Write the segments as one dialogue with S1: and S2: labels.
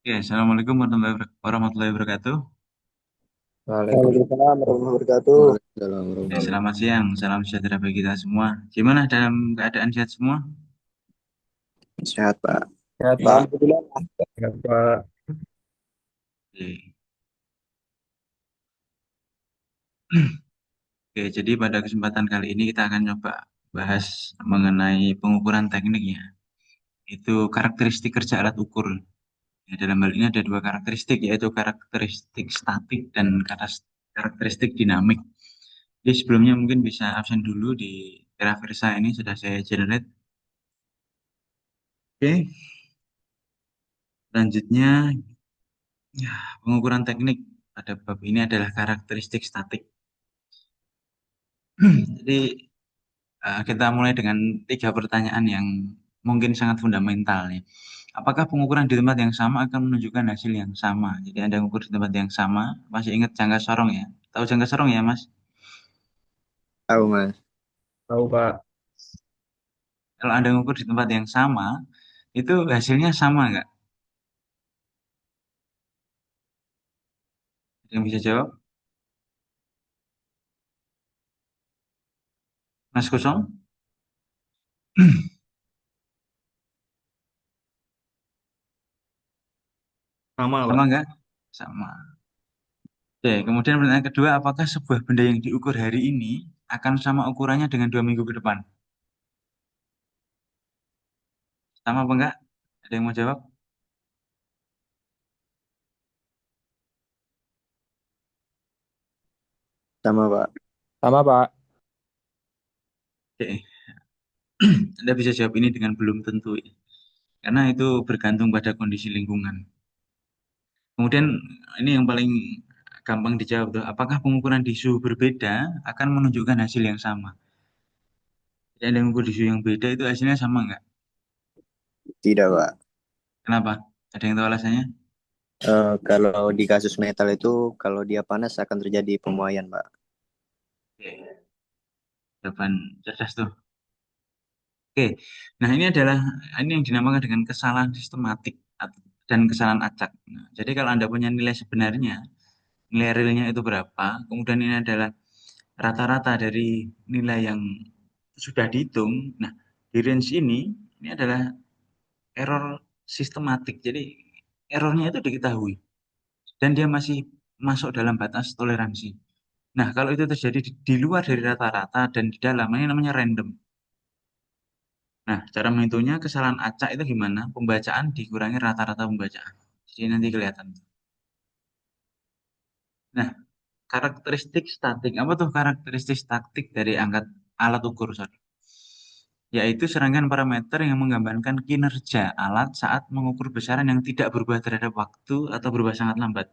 S1: Oke, Assalamualaikum warahmatullahi wabarakatuh.
S2: Waalaikumsalam warahmatullahi wabarakatuh.
S1: Oke,
S2: Waalaikumsalam.
S1: selamat siang, salam sejahtera bagi kita semua. Gimana dalam keadaan sehat semua?
S2: Sehat, Pak.
S3: Sehat, Pak.
S2: Alhamdulillah.
S3: Sehat, Pak.
S1: Oke. Oke, jadi pada kesempatan kali ini kita akan coba bahas mengenai pengukuran teknik ya. Itu karakteristik kerja alat ukur. Ya, dalam hal ini ada dua karakteristik, yaitu karakteristik statik dan karakteristik dinamik. Jadi sebelumnya mungkin bisa absen dulu di Terraversa ini sudah saya generate. Oke, selanjutnya ya, pengukuran teknik pada bab ini adalah karakteristik statik. Jadi kita mulai dengan tiga pertanyaan yang mungkin sangat fundamental nih. Apakah pengukuran di tempat yang sama akan menunjukkan hasil yang sama? Jadi Anda mengukur di tempat yang sama, masih ingat jangka sorong ya? Tahu jangka sorong ya, Mas?
S2: Tahu, Mas.
S3: Tahu, Pak.
S1: Kalau Anda mengukur di tempat yang sama, itu hasilnya sama nggak? Ada yang bisa jawab? Mas Kosong?
S3: Sama,
S1: Sama
S3: Pak.
S1: nggak? Sama. Oke, kemudian pertanyaan kedua, apakah sebuah benda yang diukur hari ini akan sama ukurannya dengan 2 minggu ke depan? Sama apa enggak? Ada yang mau jawab?
S2: Sama, Pak.
S3: Sama, Pak.
S1: Oke, Anda bisa jawab ini dengan belum tentu ya. Karena itu bergantung pada kondisi lingkungan. Kemudian ini yang paling gampang dijawab tuh, apakah pengukuran di suhu berbeda akan menunjukkan hasil yang sama? Jadi Anda mengukur di suhu yang beda itu hasilnya sama enggak?
S2: Tidak, Pak.
S1: Kenapa? Ada yang tahu alasannya?
S2: Kalau di kasus metal itu, kalau dia panas akan terjadi pemuaian, Pak.
S1: Oke, jawaban cerdas tuh. Oke, nah ini yang dinamakan dengan kesalahan sistematik dan kesalahan acak. Nah, jadi kalau Anda punya nilai sebenarnya, nilai realnya itu berapa, kemudian ini adalah rata-rata dari nilai yang sudah dihitung. Nah, di range ini adalah error sistematik. Jadi errornya itu diketahui dan dia masih masuk dalam batas toleransi. Nah, kalau itu terjadi di luar dari rata-rata dan di dalam, ini namanya random. Nah, cara menghitungnya kesalahan acak itu gimana? Pembacaan dikurangi rata-rata pembacaan. Jadi nanti kelihatan. Nah, karakteristik statik. Apa tuh karakteristik statik dari angkat alat ukur? Sorry? Yaitu serangkaian parameter yang menggambarkan kinerja alat saat mengukur besaran yang tidak berubah terhadap waktu atau berubah sangat lambat.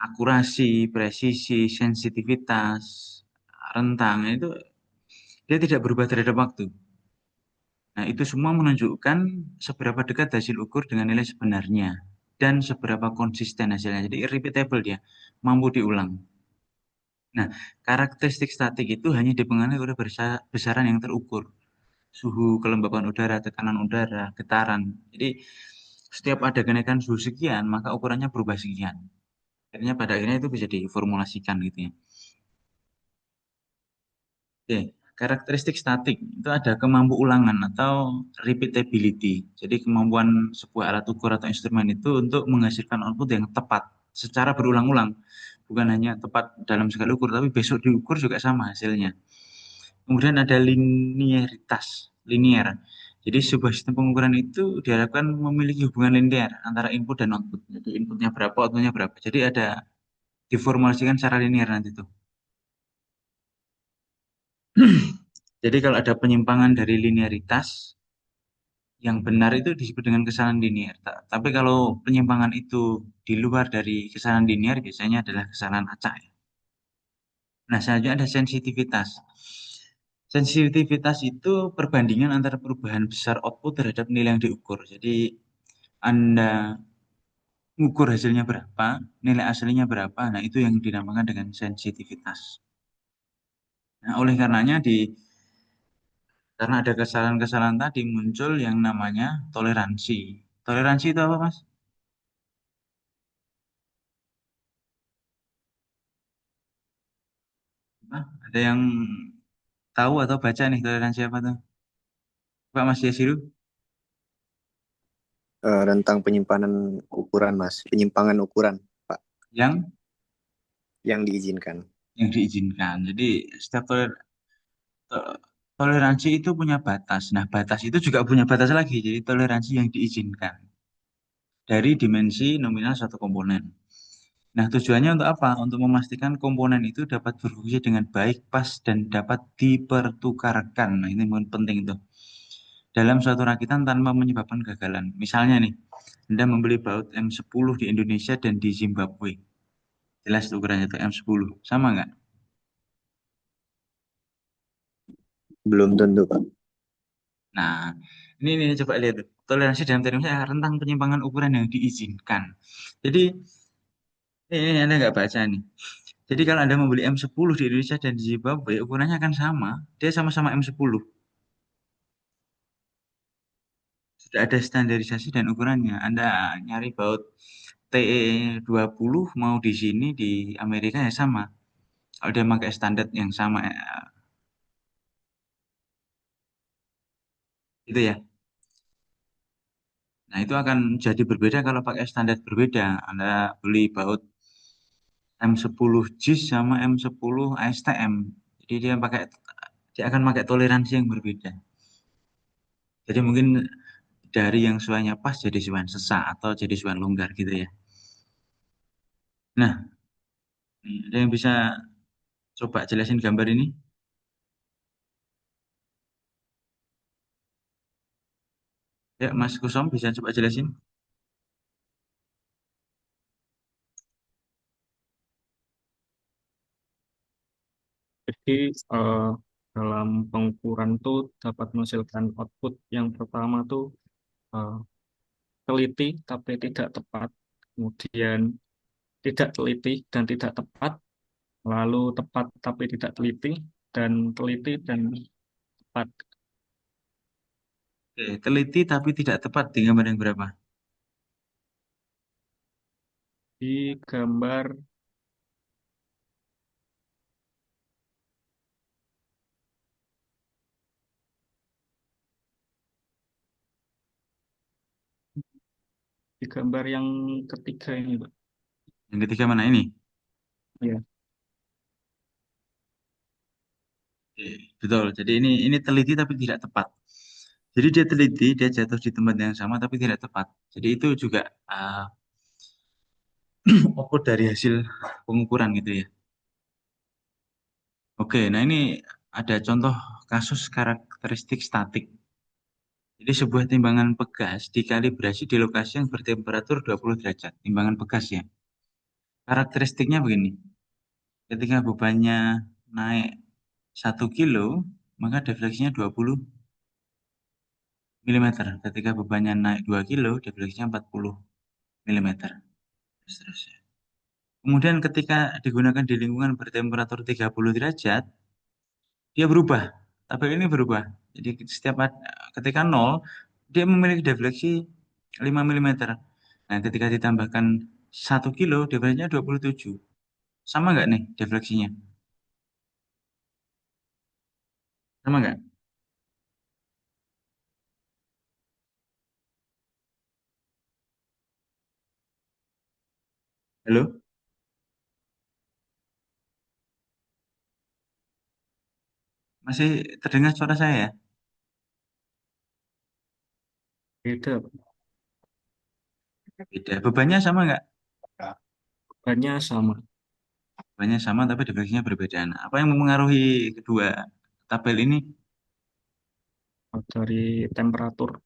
S1: Akurasi, presisi, sensitivitas, rentang itu dia tidak berubah terhadap waktu. Nah, itu semua menunjukkan seberapa dekat hasil ukur dengan nilai sebenarnya dan seberapa konsisten hasilnya. Jadi repeatable dia, mampu diulang. Nah, karakteristik statik itu hanya dipengaruhi oleh besaran yang terukur. Suhu, kelembapan udara, tekanan udara, getaran. Jadi setiap ada kenaikan suhu sekian, maka ukurannya berubah sekian. Akhirnya pada akhirnya itu bisa diformulasikan gitu ya. Oke, karakteristik statik itu ada kemampu ulangan atau repeatability. Jadi kemampuan sebuah alat ukur atau instrumen itu untuk menghasilkan output yang tepat secara berulang-ulang. Bukan hanya tepat dalam sekali ukur, tapi besok diukur juga sama hasilnya. Kemudian ada linear. Jadi sebuah sistem pengukuran itu diharapkan memiliki hubungan linear antara input dan output. Jadi inputnya berapa, outputnya berapa. Jadi ada diformulasikan secara linear nanti tuh. Jadi kalau ada penyimpangan dari linearitas, yang benar itu disebut dengan kesalahan linear. Tapi kalau penyimpangan itu di luar dari kesalahan linear, biasanya adalah kesalahan acak ya. Nah, selanjutnya ada sensitivitas. Sensitivitas itu perbandingan antara perubahan besar output terhadap nilai yang diukur. Jadi Anda mengukur hasilnya berapa, nilai aslinya berapa, nah itu yang dinamakan dengan sensitivitas. Nah, oleh karenanya karena ada kesalahan-kesalahan tadi muncul yang namanya toleransi. Toleransi itu apa, Mas? Hah? Ada yang tahu atau baca nih toleransi apa tuh? Pak Mas Yasiru?
S2: Rentang penyimpanan ukuran, Mas. Penyimpangan ukuran, Pak,
S1: Yang
S2: yang diizinkan.
S1: yang diizinkan. Jadi setiap toleransi itu punya batas. Nah, batas itu juga punya batas lagi. Jadi toleransi yang diizinkan dari dimensi nominal suatu komponen. Nah, tujuannya untuk apa? Untuk memastikan komponen itu dapat berfungsi dengan baik, pas, dan dapat dipertukarkan. Nah, ini penting tuh. Dalam suatu rakitan tanpa menyebabkan kegagalan. Misalnya nih, Anda membeli baut M10 di Indonesia dan di Zimbabwe. Jelas tuh ukurannya tuh M10. Sama nggak?
S2: Belum tentu, Pak.
S1: Nah, ini coba lihat tuh. Toleransi dalam termnya rentang penyimpangan ukuran yang diizinkan. Jadi, ini Anda nggak baca nih. Jadi kalau Anda membeli M10 di Indonesia dan di Zimbabwe, ukurannya akan sama. Dia sama-sama M10. Sudah ada standarisasi dan ukurannya. Anda nyari baut TE20 mau di sini di Amerika ya sama. Kalau dia pakai standar yang sama, itu ya. Nah, itu akan jadi berbeda kalau pakai standar berbeda. Anda beli baut M10 JIS sama M10 ASTM. Jadi dia akan pakai toleransi yang berbeda. Jadi mungkin dari yang suanya pas jadi suan sesak atau jadi suan longgar gitu ya. Nah, ada yang bisa coba jelasin gambar ini? Ya, Mas Kusom bisa coba jelasin?
S3: Jadi eh, dalam pengukuran tuh dapat menghasilkan output yang pertama tuh eh, teliti tapi tidak tepat, kemudian tidak teliti dan tidak tepat, lalu tepat tapi tidak teliti, dan teliti dan tepat.
S1: Oke, teliti tapi tidak tepat di gambar yang berapa?
S3: Di gambar di gambar yang ketiga ini, Pak.
S1: Yang ketiga mana ini?
S3: Ya,
S1: Oke, betul. Jadi ini teliti tapi tidak tepat. Jadi dia teliti, dia jatuh di tempat yang sama tapi tidak tepat. Jadi itu juga output dari hasil pengukuran gitu ya. Oke, nah ini ada contoh kasus karakteristik statik. Jadi sebuah timbangan pegas dikalibrasi di lokasi yang bertemperatur 20 derajat. Timbangan pegas ya. Karakteristiknya begini. Ketika bebannya naik 1 kilo, maka defleksinya 20 milimeter. Ketika bebannya naik 2 kilo, defleksinya 40 milimeter. Seterusnya. Kemudian ketika digunakan di lingkungan bertemperatur 30 derajat, dia berubah. Tabel ini berubah. Jadi ketika nol, dia memiliki defleksi 5 milimeter. Nah, ketika ditambahkan 1 kilo, defleksinya 27. Sama nggak nih defleksinya? Sama nggak? Halo? Masih terdengar suara saya ya?
S3: beda, Pak.
S1: Beda. Bebannya sama nggak?
S3: Bebannya sama.
S1: Bebannya sama tapi defleksinya berbeda. Nah, apa yang mempengaruhi kedua tabel ini?
S3: Dari temperatur.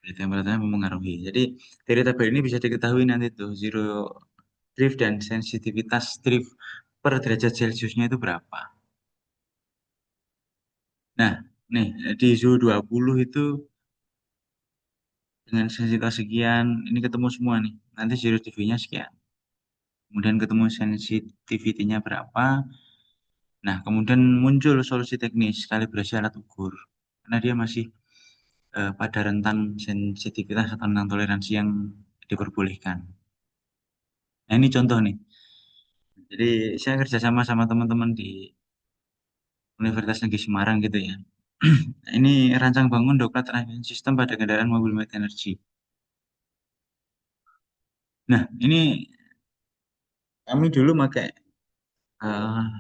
S1: Jadi temperaturnya mempengaruhi. Jadi dari tabel ini bisa diketahui nanti tuh zero drift dan sensitivitas drift per derajat Celciusnya itu berapa. Nah, nih di suhu 20 itu dengan sensitivitas sekian, ini ketemu semua nih. Nanti zero dV-nya sekian. Kemudian ketemu sensitivity-nya berapa. Nah, kemudian muncul solusi teknis kalibrasi alat ukur. Karena dia masih pada rentan sensitivitas atau rentang toleransi yang diperbolehkan. Nah, ini contoh nih. Jadi saya kerjasama sama teman-teman di Universitas Negeri Semarang gitu ya. Nah, ini rancang bangun Doklat Transmission System pada kendaraan mobil Med Energy. Nah, ini kami dulu pakai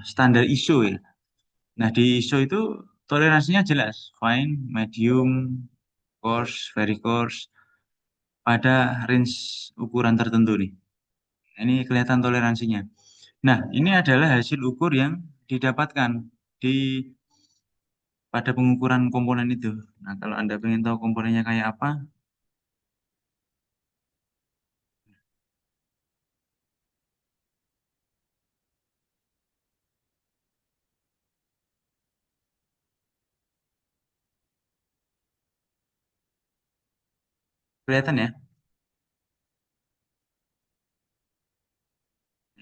S1: standar ISO ya. Nah, di ISO itu toleransinya jelas, fine, medium, coarse, very coarse, pada range ukuran tertentu nih. Nah, ini kelihatan toleransinya. Nah, ini adalah hasil ukur yang didapatkan di pada pengukuran komponen itu. Nah, kalau Anda ingin tahu komponennya kayak apa, kelihatan ya.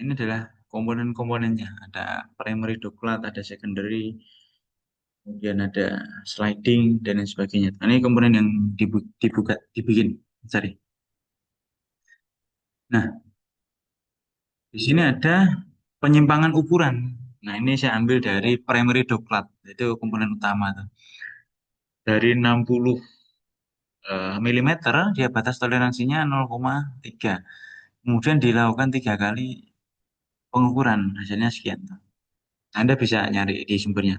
S1: Ini adalah komponen-komponennya. Ada primary doplet, ada secondary, kemudian ada sliding dan lain sebagainya. Nah, ini komponen yang dibikin. Sorry. Nah, di sini ada penyimpangan ukuran. Nah, ini saya ambil dari primary doplet, itu komponen utama tuh. Dari 60 milimeter, dia batas toleransinya 0,3. Kemudian dilakukan 3 kali pengukuran, hasilnya sekian. Anda bisa nyari di sumbernya.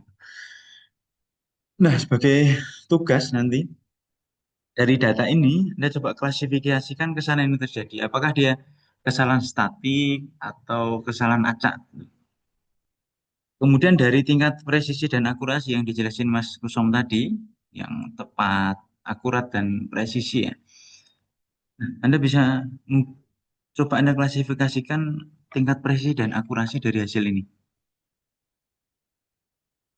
S1: Nah, sebagai tugas nanti dari data ini, Anda coba klasifikasikan kesalahan yang terjadi. Apakah dia kesalahan statik atau kesalahan acak? Kemudian dari tingkat presisi dan akurasi yang dijelasin Mas Kusom tadi, yang tepat, akurat, dan presisi ya. Nah, Anda bisa coba Anda klasifikasikan tingkat presisi dan akurasi dari hasil ini.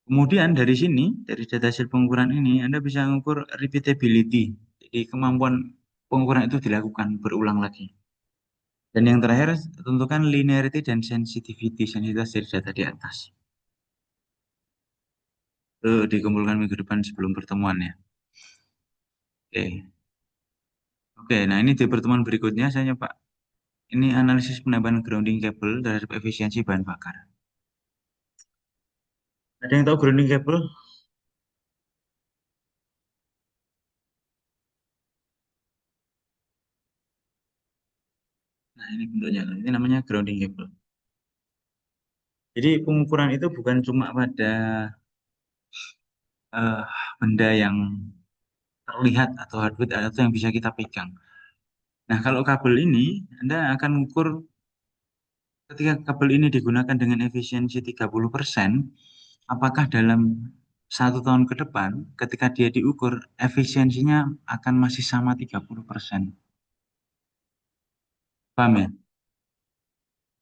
S1: Kemudian dari sini, dari data hasil pengukuran ini, Anda bisa mengukur repeatability. Jadi kemampuan pengukuran itu dilakukan berulang lagi. Dan yang terakhir, tentukan linearity dan sensitivity, sensitivitas dari data di atas. Itu dikumpulkan minggu depan sebelum pertemuan ya. Oke. Oke, nah ini di pertemuan berikutnya saya nyoba. Ini analisis penambahan grounding cable terhadap efisiensi bahan bakar. Ada yang tahu grounding cable? Nah, ini bentuknya. Ini namanya grounding cable. Jadi pengukuran itu bukan cuma pada eh, benda yang terlihat atau hardwood atau yang bisa kita pegang. Nah, kalau kabel ini, Anda akan mengukur ketika kabel ini digunakan dengan efisiensi 30%, apakah dalam 1 tahun ke depan, ketika dia diukur, efisiensinya akan masih sama 30%. Paham ya?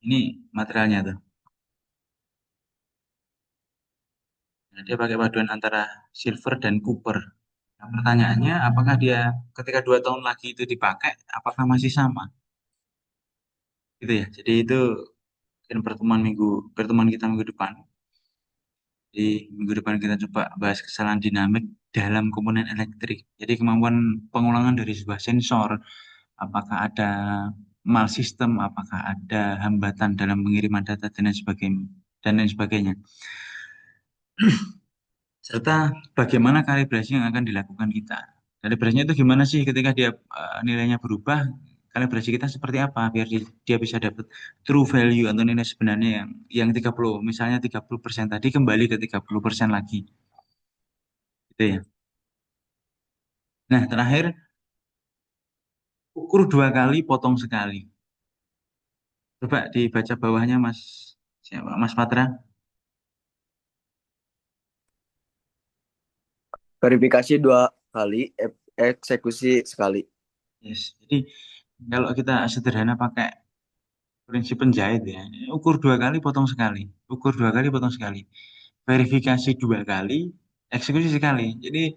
S1: Ini materialnya tuh. Nah, dia pakai paduan antara silver dan copper. Nah, pertanyaannya, apakah dia ketika 2 tahun lagi itu dipakai, apakah masih sama? Gitu ya. Jadi itu mungkin pertemuan kita minggu depan. Di minggu depan kita coba bahas kesalahan dinamik dalam komponen elektrik. Jadi kemampuan pengulangan dari sebuah sensor, apakah ada mal sistem, apakah ada hambatan dalam pengiriman data dan lain sebagainya. Dan lain sebagainya. Serta bagaimana kalibrasi yang akan dilakukan kita. Kalibrasinya itu gimana sih ketika dia nilainya berubah, kalibrasi kita seperti apa biar dia bisa dapat true value atau nilai sebenarnya yang 30, misalnya 30% tadi kembali ke 30% lagi. Gitu ya. Nah, terakhir ukur 2 kali, potong sekali. Coba dibaca bawahnya Mas siapa? Mas Patra.
S4: Verifikasi 2 kali, eksekusi sekali.
S1: Yes. Jadi kalau kita sederhana pakai prinsip penjahit ya, ukur 2 kali, potong sekali. Ukur 2 kali, potong sekali. Verifikasi 2 kali, eksekusi sekali. Jadi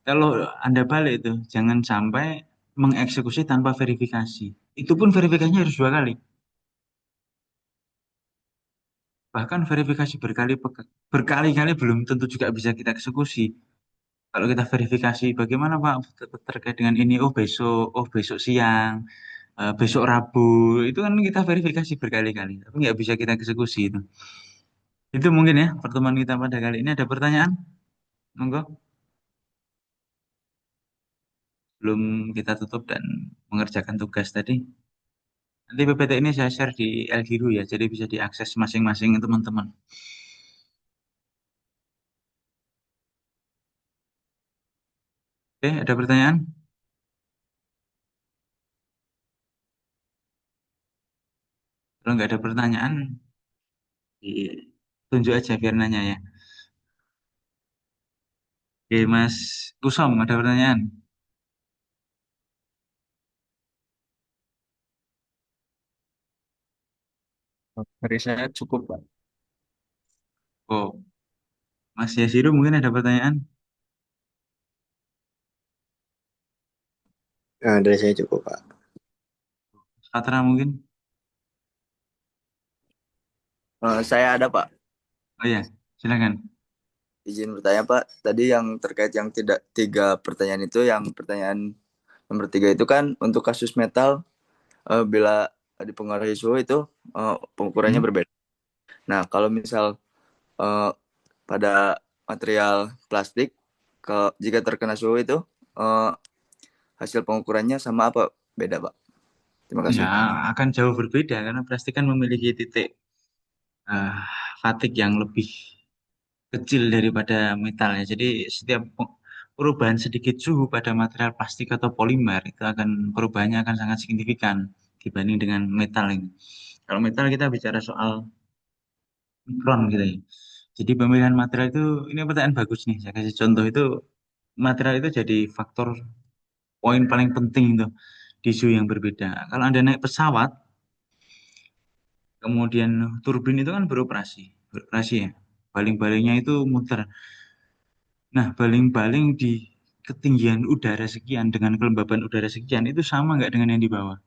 S1: kalau Anda balik itu, jangan sampai mengeksekusi tanpa verifikasi. Itu pun verifikasinya harus 2 kali. Bahkan verifikasi berkali-kali belum tentu juga bisa kita eksekusi. Kalau kita verifikasi, bagaimana Pak terkait dengan ini? Oh besok siang, besok Rabu, itu kan kita verifikasi berkali-kali, tapi nggak bisa kita eksekusi itu. Itu mungkin ya pertemuan kita pada kali ini. Ada pertanyaan? Monggo. Belum kita tutup dan mengerjakan tugas tadi. Nanti PPT ini saya share di LGRU ya, jadi bisa diakses masing-masing teman-teman. Oke, ada pertanyaan? Kalau nggak ada pertanyaan, tunjuk aja biar nanya ya. Oke, Mas Kusom, ada pertanyaan?
S3: Dari saya cukup, Pak.
S1: Oh, Mas Yasiru mungkin ada pertanyaan?
S2: Nah, dari saya cukup, Pak.
S1: Patra mungkin?
S4: Saya ada Pak,
S1: Oh ya, silakan.
S4: izin bertanya Pak. Tadi yang terkait yang tidak tiga pertanyaan itu, yang pertanyaan nomor tiga itu kan untuk kasus metal bila dipengaruhi suhu itu pengukurannya
S1: Hmm?
S4: berbeda. Nah kalau misal eh, pada material plastik, jika terkena suhu itu eh, hasil pengukurannya sama apa beda Pak? Terima
S1: Ya,
S4: kasih.
S1: akan jauh berbeda karena plastik kan memiliki titik eh, fatigue yang lebih kecil daripada metal ya. Jadi setiap perubahan sedikit suhu pada material plastik atau polimer itu akan perubahannya akan sangat signifikan dibanding dengan metal ini. Kalau metal kita bicara soal mikron gitu ya. Jadi pemilihan material itu ini pertanyaan bagus nih. Saya kasih contoh itu material itu jadi faktor poin paling penting itu di suhu yang berbeda. Kalau Anda naik pesawat, kemudian turbin itu kan beroperasi ya. Baling-balingnya itu muter. Nah, baling-baling di ketinggian udara sekian dengan kelembaban udara sekian itu sama nggak dengan yang di bawah?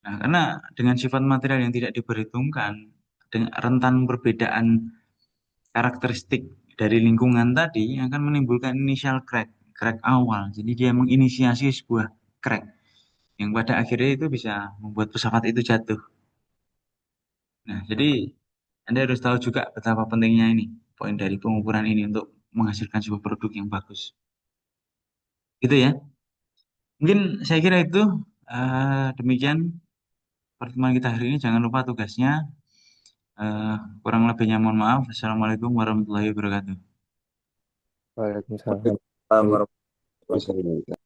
S1: Nah, karena dengan sifat material yang tidak diperhitungkan, dengan rentan perbedaan karakteristik dari lingkungan tadi akan menimbulkan initial crack, crack awal. Jadi dia menginisiasi sebuah crack yang pada akhirnya itu bisa membuat pesawat itu jatuh. Nah, jadi Anda harus tahu juga betapa pentingnya ini, poin dari pengukuran ini untuk menghasilkan sebuah produk yang bagus. Gitu ya. Mungkin saya kira itu demikian pertemuan kita hari ini. Jangan lupa tugasnya. Eh, Kurang lebihnya mohon maaf. Assalamualaikum warahmatullahi wabarakatuh.
S2: Waalaikumsalam.
S4: Waalaikumsalam warahmatullahi wabarakatuh.
S2: Wabarakatuh.